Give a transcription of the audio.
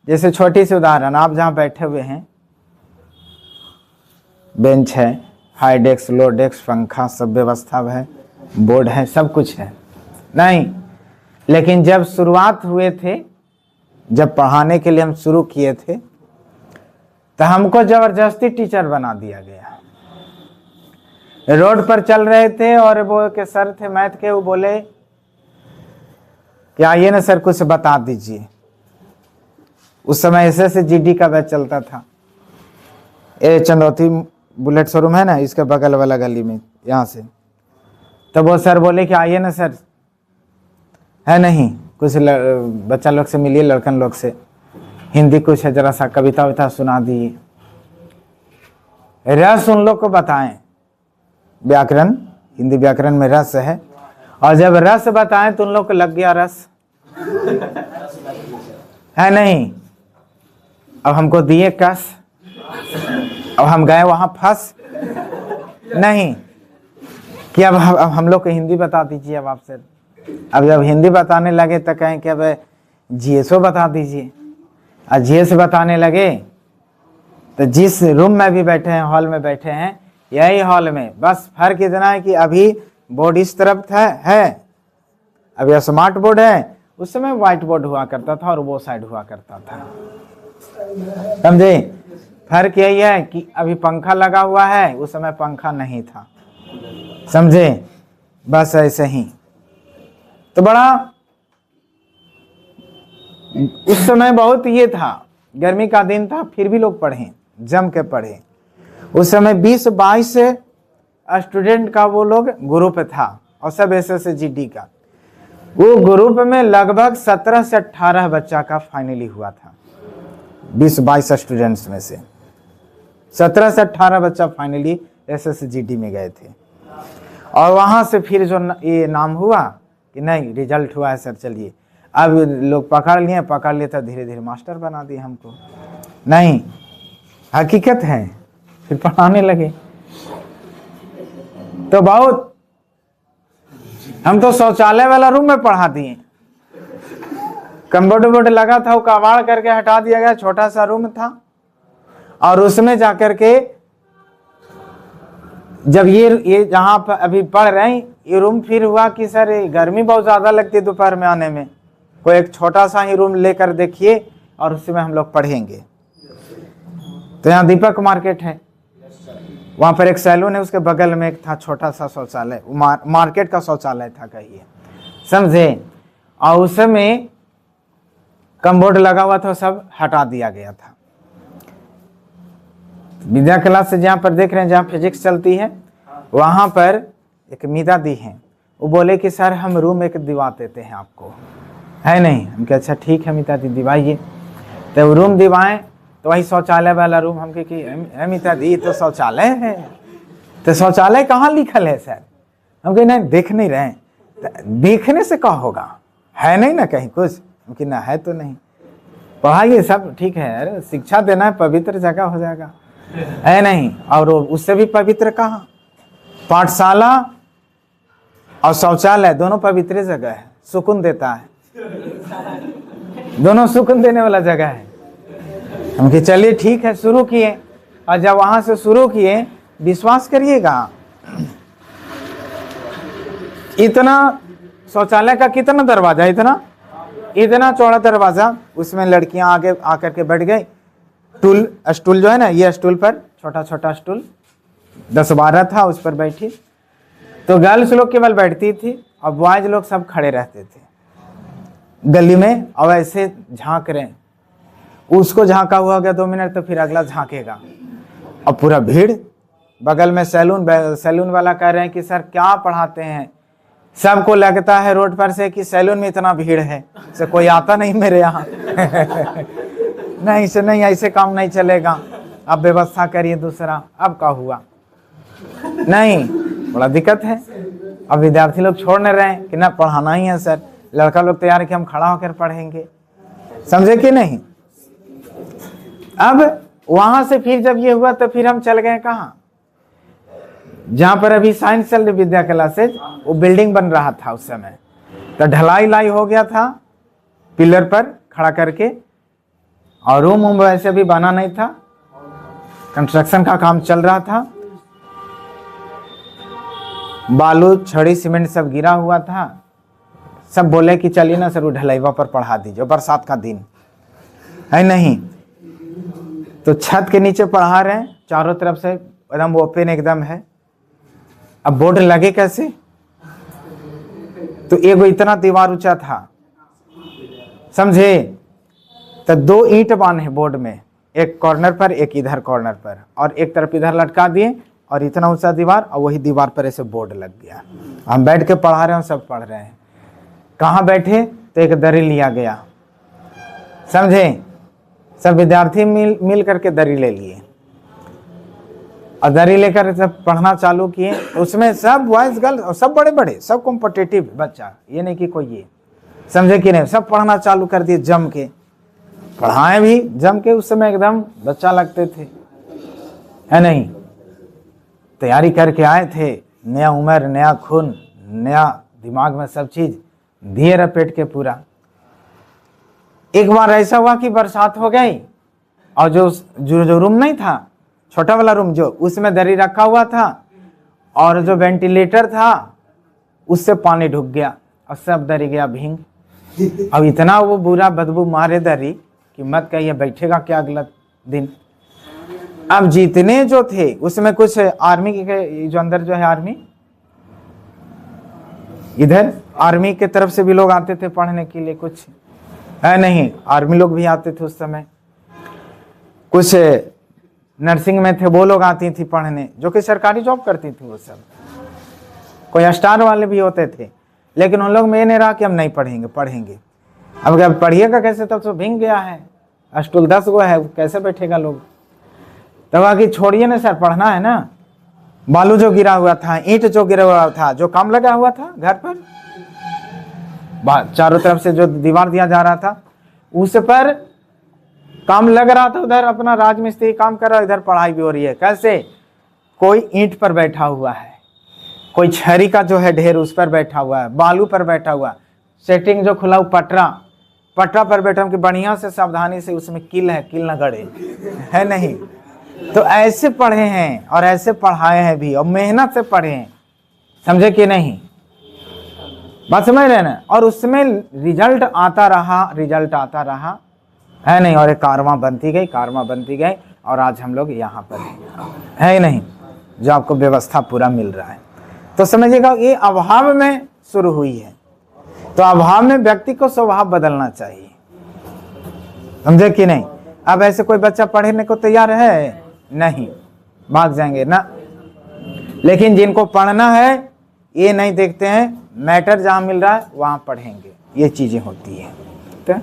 जैसे छोटी सी उदाहरण, आप जहाँ बैठे हुए हैं, बेंच है, हाई डेस्क लो डेस्क, पंखा, सब व्यवस्था है, बोर्ड है, सब कुछ है, नहीं। लेकिन जब शुरुआत हुए थे, जब पढ़ाने के लिए हम शुरू किए थे, तो हमको जबरदस्ती टीचर बना दिया गया। रोड पर चल रहे थे और वो के सर थे मैथ के, वो बोले कि आइए ना सर कुछ बता दीजिए। उस समय ऐसे जीडी का बैच चलता था। ये चंदौती बुलेट शोरूम है ना, इसके बगल वाला गली में, यहाँ से। तब वो सर बोले कि आइए ना सर, है नहीं कुछ बच्चा लोग से मिलिए, लड़कन लोग से, हिंदी कुछ है, जरा सा कविता विता सुना दिए, रस उन लोग को बताएं। व्याकरण, हिंदी व्याकरण में रस है, और जब रस बताएं तो उन लोग को लग गया रस, है नहीं। अब हमको दिए कस, अब हम गए वहां फंस नहीं कि अब हम लोग को हिंदी बता दीजिए। अब आपसे अब जब हिंदी बताने लगे तो कहें कि अब जीएसओ बता दीजिए। और जीएस बताने लगे तो जिस रूम में भी बैठे हैं, हॉल में बैठे हैं, यही हॉल में, बस फर्क इतना है कि अभी बोर्ड इस तरफ है, अभी स्मार्ट बोर्ड है, उस समय व्हाइट बोर्ड हुआ करता था और वो साइड हुआ करता था, समझे। फर्क यही है कि अभी पंखा लगा हुआ है, उस समय पंखा नहीं था, समझे। बस ऐसे ही। तो बड़ा उस समय बहुत ये था, गर्मी का दिन था, फिर भी लोग पढ़े, जम के पढ़े। उस समय 20-22 स्टूडेंट का वो लोग ग्रुप था, और सब SSGD का। वो ग्रुप में लगभग 17 से 18 बच्चा का फाइनली हुआ था। 20-22 स्टूडेंट्स में से 17 से 18 बच्चा फाइनली SSGD में गए थे। और वहां से फिर जो ये नाम हुआ कि नहीं रिजल्ट हुआ है सर, चलिए अब लोग पकड़ लिए तो धीरे धीरे मास्टर बना दिए हमको। नहीं, हकीकत है, फिर पढ़ाने लगे। तो बहुत, हम तो शौचालय वाला रूम में पढ़ा दिए। कंप्यूटर बोर्ड लगा था, वो कबाड़ करके हटा दिया गया, छोटा सा रूम था, और उसमें जाकर के जब ये जहां पर अभी पढ़ रहे हैं, ये रूम फिर हुआ कि सर गर्मी बहुत ज्यादा लगती है दोपहर में आने में, कोई एक छोटा सा ही रूम लेकर देखिए और उसमें हम लोग पढ़ेंगे। तो यहाँ दीपक मार्केट है, वहां पर एक सैलून है, उसके बगल में एक था छोटा सा शौचालय, मार्केट का शौचालय था कहिए, समझे। और उसमें कमबोर्ड लगा हुआ था, सब हटा दिया गया था। विद्या क्लास से जहाँ पर देख रहे हैं, जहाँ फिजिक्स चलती है, वहां पर एक मीता दी है, वो बोले कि सर हम रूम एक दिवा देते हैं आपको, है नहीं। हम कहे अच्छा ठीक है मीता दी, दिवाइए। तो रूम दिवाएं, तो वही शौचालय वाला रूम। हम कहे कि मीता दी तो शौचालय है, तो शौचालय कहाँ लिखल है सर? हम कहे नहीं देख नहीं रहे, देखने से क्या होगा, है नहीं ना कहीं कुछ? हम कहे ना है तो नहीं, पढ़ाइए सब ठीक है, अरे शिक्षा देना है, पवित्र जगह हो जाएगा, है नहीं। और उससे भी पवित्र कहाँ, पाठशाला और शौचालय दोनों पवित्र जगह है, सुकून देता है, दोनों सुकून देने वाला जगह है। हम कि चलिए ठीक है, शुरू किए। और जब वहां से शुरू किए, विश्वास करिएगा, इतना शौचालय का कितना दरवाजा, इतना चौड़ा दरवाजा, उसमें लड़कियां आगे आकर के बैठ गई। स्टूल जो है ना, ये स्टूल पर, छोटा छोटा स्टूल 10-12 था, उस पर बैठी। तो गर्ल्स लोग केवल बैठती थी और बॉयज लोग सब खड़े रहते थे गली में, और ऐसे झांक रहे। उसको झांका हुआ गया 2 मिनट, तो फिर अगला झांकेगा, और पूरा भीड़। बगल में सैलून वाला कह रहे हैं कि सर क्या पढ़ाते हैं, सबको लगता है रोड पर से कि सैलून में इतना भीड़ है, से कोई आता नहीं मेरे यहाँ। नहीं से नहीं, ऐसे काम नहीं चलेगा, अब व्यवस्था करिए दूसरा। अब क्या हुआ, नहीं, बड़ा दिक्कत है। अब विद्यार्थी लोग छोड़ नहीं रहे हैं कि ना पढ़ाना ही है सर, लड़का लोग तैयार है कि हम खड़ा होकर पढ़ेंगे, समझे कि नहीं। अब वहां से फिर जब ये हुआ, तो फिर हम चल गए कहाँ, जहां पर अभी साइंस चल रही विद्या क्लासेज, वो बिल्डिंग बन रहा था उस समय। तो ढलाई लाई हो गया था, पिलर पर खड़ा करके और रूम वैसे भी बना नहीं था, कंस्ट्रक्शन का काम चल रहा था, बालू छड़ी सीमेंट सब गिरा हुआ था। सब बोले कि चलिए ना सर, वो ढलैवा पर पढ़ा दीजिए, बरसात का दिन है नहीं, तो छत के नीचे पढ़ा रहे हैं, चारों तरफ से एकदम ओपन एकदम है। अब बोर्ड लगे कैसे? तो एगो इतना दीवार ऊंचा था, समझे? तो 2 ईंट बांधे बोर्ड में, एक कॉर्नर पर एक इधर कॉर्नर पर, और एक तरफ इधर लटका दिए, और इतना ऊंचा दीवार, और वही दीवार पर ऐसे बोर्ड लग गया। हम बैठ के पढ़ा रहे हैं, सब पढ़ रहे हैं। कहाँ बैठे? तो एक दरी लिया गया, समझे? सब विद्यार्थी मिल करके दरी ले लिए, और दरी लेकर सब पढ़ना चालू किए। उसमें सब बॉयज गर्ल और सब बड़े बड़े, सब कॉम्पिटिटिव बच्चा, ये नहीं कि कोई ये, समझे कि नहीं? सब पढ़ना चालू कर दिए, जम के पढ़ाए भी जम के। उस समय एकदम बच्चा लगते थे, है नहीं? तैयारी करके आए थे, नया उम्र, नया खून, नया दिमाग में सब चीज दिए रपेट के पूरा। एक बार ऐसा हुआ कि बरसात हो गई, और जो रूम नहीं था, छोटा वाला रूम जो, उसमें दरी रखा हुआ था, और जो वेंटिलेटर था उससे पानी ढुक गया, और सब दरी गया भींग। अब इतना वो बुरा बदबू मारे दरी कि मत कहिए, बैठेगा क्या अगला दिन। अब जितने जो थे उसमें कुछ आर्मी के, जो अंदर जो है आर्मी, इधर आर्मी के तरफ से भी लोग आते थे पढ़ने के लिए, कुछ है नहीं, आर्मी लोग भी आते थे उस समय। कुछ नर्सिंग में थे, वो लोग आती थी पढ़ने, जो कि सरकारी जॉब करती थी वो सब। कोई स्टार वाले भी होते थे, लेकिन उन लोग में ये नहीं रहा कि हम नहीं पढ़ेंगे, पढ़ेंगे। अब क्या पढ़िएगा कैसे? तब तो भींग गया है, स्टूल 10 गो है, कैसे बैठेगा लोग? तब आगे छोड़िए ना सर, पढ़ना है ना। बालू जो गिरा हुआ था, ईंट जो गिरा हुआ था, जो काम लगा हुआ था घर पर, चारों तरफ से जो दीवार दिया जा रहा था, उस पर काम लग रहा था। उधर अपना राजमिस्त्री काम कर रहा है, इधर पढ़ाई भी हो रही है। कैसे? कोई ईंट पर बैठा हुआ है, कोई छरी का जो है ढेर उस पर बैठा हुआ है, बालू पर बैठा हुआ, सेटिंग जो खुला पटरा पर बैठा कि बढ़िया से सावधानी से, उसमें कील है, कील न गड़े, है नहीं? तो ऐसे पढ़े हैं और ऐसे पढ़ाए हैं भी, और मेहनत से पढ़े हैं, समझे कि नहीं? बात समझ रहे ना? और उसमें रिजल्ट आता रहा, है नहीं? और एक कारवां बनती गई, और आज हम लोग यहाँ पर है नहीं, जो आपको व्यवस्था पूरा मिल रहा है। तो समझिएगा, ये अभाव में शुरू हुई है। तो अभाव में व्यक्ति को स्वभाव बदलना चाहिए, समझे कि नहीं? अब ऐसे कोई बच्चा पढ़ने को तैयार है नहीं, भाग जाएंगे ना। लेकिन जिनको पढ़ना है, ये नहीं देखते हैं, मैटर जहां मिल रहा है वहां पढ़ेंगे, ये चीजें होती है। तो